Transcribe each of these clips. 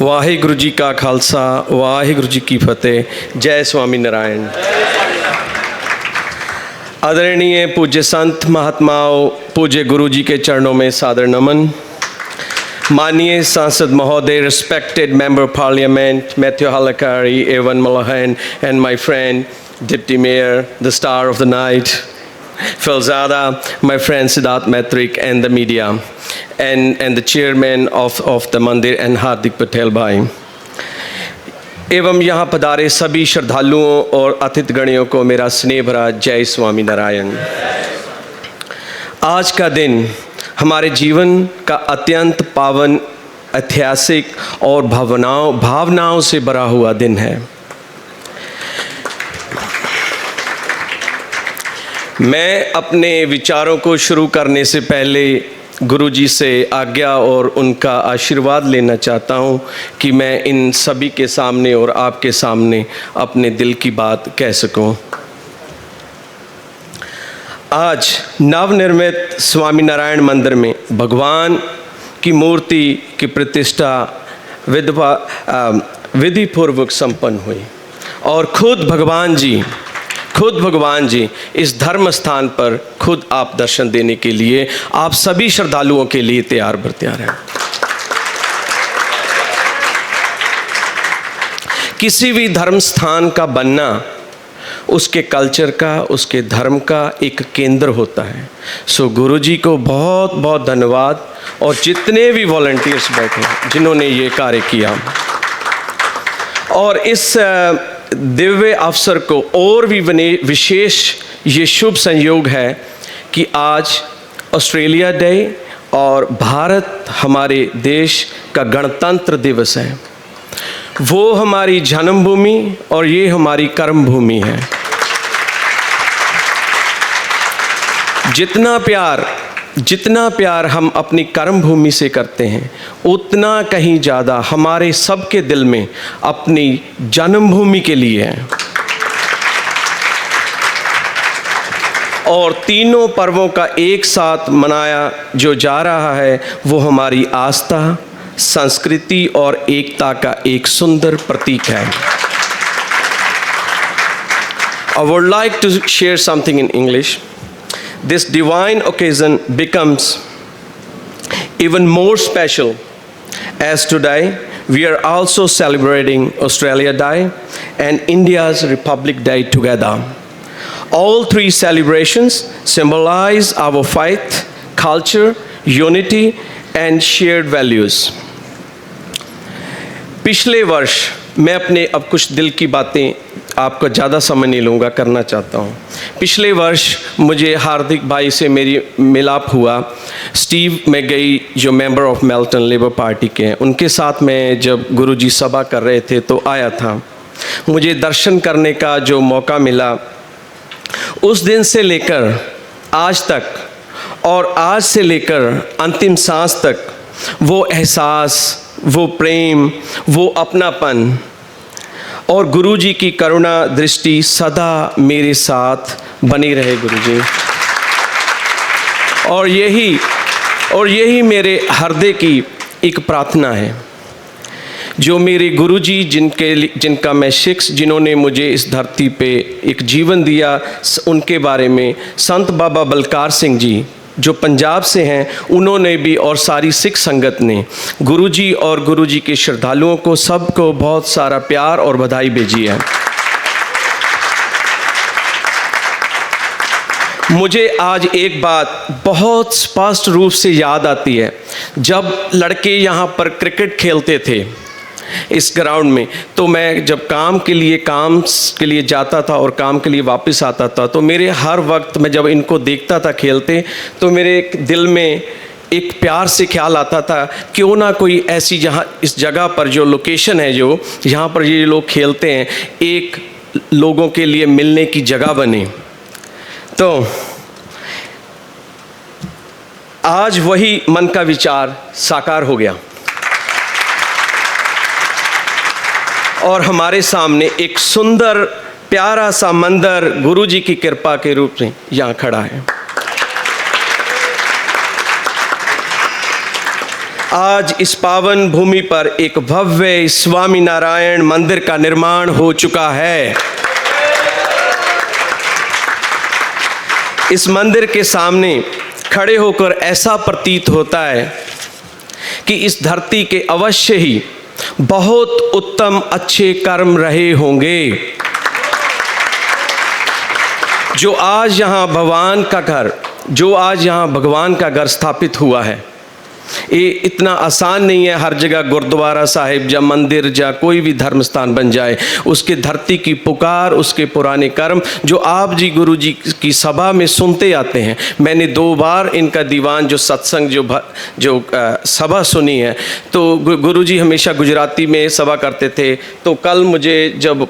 वाहिगुरु जी का खालसा वाहिगुरु जी की फतेह। जय स्वामी नारायण। आदरणीय पूज्य संत महात्माओं, पूज्य गुरु जी के चरणों में सादर नमन। माननीय सांसद महोदय, respected member of parliament Matthew हालाकारी, एवन मलाहन, and my friend deputy mayor, the star of the night Philzada, my friend Siddharth Maitrik, and the media, and the chairman of the मंदिर and हार्दिक पटेल भाई, एवं यहाँ पधारे सभी श्रद्धालुओं और अतिथिगणों को मेरा स्नेह भरा जय स्वामी नारायण। आज का दिन हमारे जीवन का अत्यंत पावन, ऐतिहासिक और भावनाओं से भरा हुआ दिन है। मैं अपने विचारों को शुरू करने से पहले गुरुजी से आज्ञा और उनका आशीर्वाद लेना चाहता हूं कि मैं इन सभी के सामने और आपके सामने अपने दिल की बात कह सकूं। आज नवनिर्मित स्वामी नारायण मंदिर में भगवान की मूर्ति की प्रतिष्ठा विधिपूर्वक संपन्न हुई और खुद भगवान जी इस धर्म स्थान पर खुद आप दर्शन देने के लिए आप सभी श्रद्धालुओं के लिए तैयार बर तैयार हैं। किसी भी धर्म स्थान का बनना उसके कल्चर का, उसके धर्म का एक केंद्र होता है। सो गुरुजी को बहुत बहुत धन्यवाद और जितने भी वॉलंटियर्स बैठे जिन्होंने ये कार्य किया। और इस दिव्य अवसर को और भी विशेष ये शुभ संयोग है कि आज ऑस्ट्रेलिया डे और भारत हमारे देश का गणतंत्र दिवस है। वो हमारी जन्मभूमि और ये हमारी कर्मभूमि है। जितना प्यार हम अपनी कर्म भूमि से करते हैं उतना कहीं ज़्यादा हमारे सबके दिल में अपनी जन्मभूमि के लिए है। और तीनों पर्वों का एक साथ मनाया जो जा रहा है वो हमारी आस्था, संस्कृति और एकता का एक सुंदर प्रतीक है। I would like to share something in English. This divine occasion becomes even more special as today we are also celebrating Australia Day and India's Republic Day together. All three celebrations symbolize our faith, culture, unity and shared values. पिछले वर्ष मैं अपने अब कुछ दिल की बातें आपको ज़्यादा समय नहीं लूँगा, करना चाहता हूँ। पिछले वर्ष मुझे हार्दिक भाई से मेरी मिलाप हुआ। स्टीव में गई जो member of Merton labour party के हैं, उनके साथ मैं जब गुरुजी सभा कर रहे थे तो आया था। मुझे दर्शन करने का जो मौका मिला, उस दिन से लेकर आज तक और आज से लेकर अंतिम सांस तक वो एहसास, वो प्रेम, वो अपनापन और गुरुजी की करुणा दृष्टि सदा मेरे साथ बनी रहे गुरुजी। और यही मेरे हृदय की एक प्रार्थना है। जो मेरे गुरुजी जिनका मैं शिष्य, जिन्होंने मुझे इस धरती पे एक जीवन दिया, उनके बारे में संत बाबा बलकार सिंह जी जो पंजाब से हैं, उन्होंने भी और सारी सिख संगत ने गुरुजी और गुरुजी के श्रद्धालुओं को सबको बहुत सारा प्यार और बधाई भेजी है। मुझे आज एक बात बहुत स्पष्ट रूप से याद आती है। जब लड़के यहाँ पर क्रिकेट खेलते थे इस ग्राउंड में, तो मैं जब काम के लिए जाता था और काम के लिए वापस आता था, तो मेरे हर वक्त मैं जब इनको देखता था खेलते, तो मेरे दिल में एक प्यार से ख्याल आता था क्यों ना कोई ऐसी जहाँ इस जगह पर जो लोकेशन है, जो यहाँ पर ये लोग खेलते हैं, एक लोगों के लिए मिलने की जगह बने। तो आज वही मन का विचार साकार हो गया और हमारे सामने एक सुंदर प्यारा सा मंदिर गुरुजी की कृपा के रूप में यहाँ खड़ा है। आज इस पावन भूमि पर एक भव्य स्वामी नारायण मंदिर का निर्माण हो चुका है। इस मंदिर के सामने खड़े होकर ऐसा प्रतीत होता है कि इस धरती के अवश्य ही बहुत उत्तम अच्छे कर्म रहे होंगे। जो आज यहाँ भगवान का घर स्थापित हुआ है, ये इतना आसान नहीं है हर जगह गुरुद्वारा साहिब या मंदिर या कोई भी धर्म स्थान बन जाए। उसके धरती की पुकार, उसके पुराने कर्म जो आप जी गुरु जी की सभा में सुनते आते हैं। मैंने 2 बार इनका दीवान जो सत्संग जो सभा सुनी है, तो गुरु जी हमेशा गुजराती में सभा करते थे। तो कल मुझे जब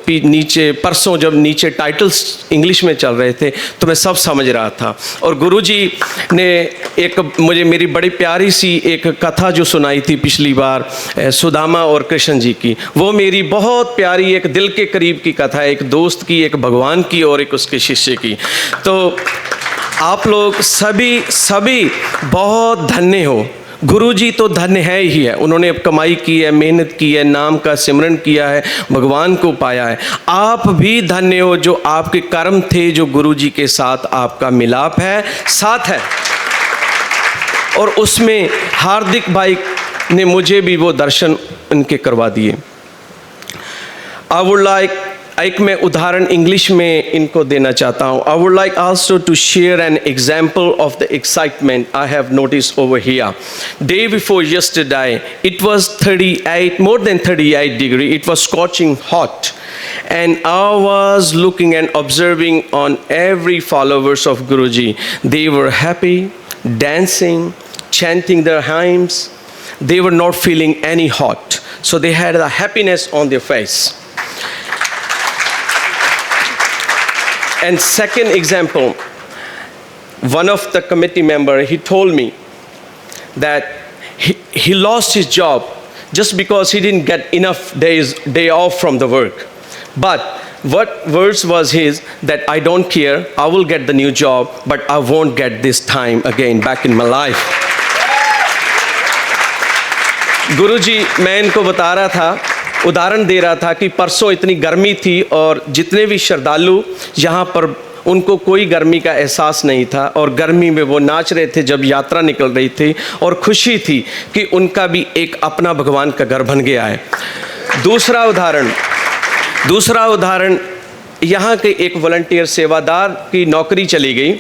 परसों जब नीचे टाइटल्स इंग्लिश में चल रहे थे तो मैं सब समझ रहा था। और गुरु जी ने मुझे मेरी बड़ी प्यारी सी एक कथा जो सुनाई थी पिछली बार सुदामा और कृष्ण जी की, वो मेरी बहुत प्यारी एक दिल के करीब की कथा है, एक दोस्त की, एक भगवान की और एक उसके शिष्य की। तो आप लोग सभी बहुत धन्य हो। गुरु जी तो धन्य है ही है, उन्होंने कमाई की है, मेहनत की है, नाम का सिमरन किया है, भगवान को पाया है। आप भी धन्य हो जो आपके कर्म थे, जो गुरु जी के साथ आपका मिलाप है, साथ है। और उसमें हार्दिक भाई ने मुझे भी वो दर्शन उनके करवा दिए। आई वुड लाइक एक मैं उदाहरण इंग्लिश में इनको देना चाहता हूँ। I would like also to share an example of the excitement I have notice over here. Day before yesterday it was 38, more than 38 degree. It was scorching hot. And I was looking and observing on every followers of Guruji. They were happy, dancing, chanting their hymns. They were not feeling any hot. So they had a happiness on their face. And second example, one of the committee member, he told me that he lost his job just because he didn't get enough day off from the work. But what words was his that I don't care, I will get the new job, but I won't get this time again back in my life. गुरुजी मैं इनको बता रहा था, उदाहरण दे रहा था कि परसों इतनी गर्मी थी और जितने भी श्रद्धालु यहाँ पर उनको कोई गर्मी का एहसास नहीं था और गर्मी में वो नाच रहे थे जब यात्रा निकल रही थी और खुशी थी कि उनका भी एक अपना भगवान का घर बन गया है। दूसरा उदाहरण यहाँ के एक वॉलंटियर सेवादार की नौकरी चली गई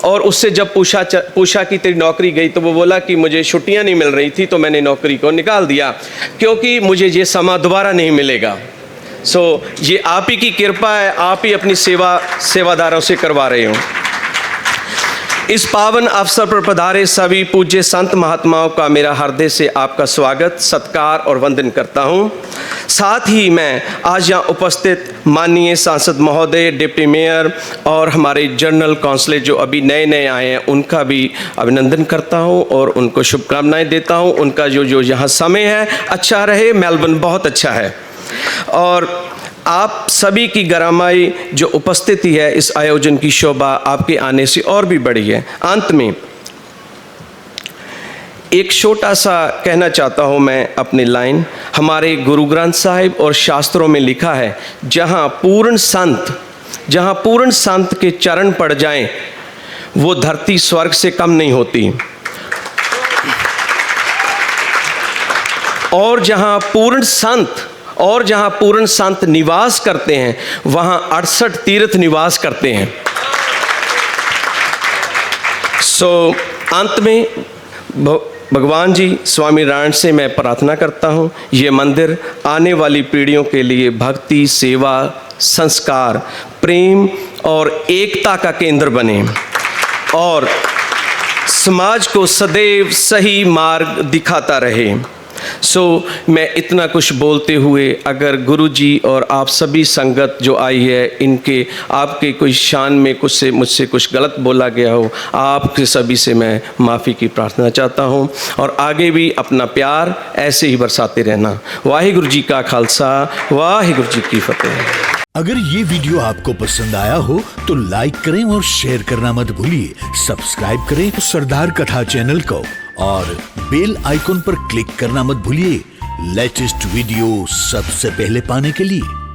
और उससे जब पूछा कि तेरी नौकरी गई तो वो बोला कि मुझे छुट्टियाँ नहीं मिल रही थी तो मैंने नौकरी को निकाल दिया क्योंकि मुझे ये समा दोबारा नहीं मिलेगा। ये आप ही की कृपा है, आप ही अपनी सेवादारों से करवा रहे हो। इस पावन अवसर पर पधारे सभी पूज्य संत महात्माओं का मेरा हृदय से आपका स्वागत, सत्कार और वंदन करता हूँ। साथ ही मैं आज यहाँ उपस्थित माननीय सांसद महोदय, डिप्टी मेयर और हमारे जनरल काउंसिलर जो अभी नए आए हैं उनका भी अभिनंदन करता हूँ और उनको शुभकामनाएं देता हूँ। उनका जो यहाँ समय है अच्छा रहे। मेलबर्न बहुत अच्छा है और आप सभी की गरामाई जो उपस्थिति है इस आयोजन की शोभा आपके आने से और भी बढ़ी है। अंत में एक छोटा सा कहना चाहता हूँ मैं अपनी लाइन। हमारे गुरु ग्रंथ साहिब और शास्त्रों में लिखा है जहाँ पूर्ण संत के चरण पड़ जाएं वो धरती स्वर्ग से कम नहीं होती और जहाँ पूर्ण संत निवास करते हैं वहाँ 68 तीर्थ निवास करते हैं। अंत में भगवान जी स्वामी नारायण से मैं प्रार्थना करता हूँ ये मंदिर आने वाली पीढ़ियों के लिए भक्ति, सेवा, संस्कार, प्रेम और एकता का केंद्र बने और समाज को सदैव सही मार्ग दिखाता रहे। मैं इतना कुछ बोलते हुए अगर गुरु जी और आप सभी संगत जो आई है इनके आपके कोई शान में मुझसे कुछ गलत बोला गया हो, आपके सभी से मैं माफ़ी की प्रार्थना चाहता हूँ और आगे भी अपना प्यार ऐसे ही बरसाते रहना। वाहिगुरु जी का खालसा, वाहिगुरु जी की फतेह। अगर ये वीडियो आपको पसंद आया हो तो लाइक करें और शेयर करना मत भूलिए। सब्सक्राइब करें सरदार कथा चैनल को और बेल आइकॉन पर क्लिक करना मत भूलिए लेटेस्ट वीडियो सबसे पहले पाने के लिए।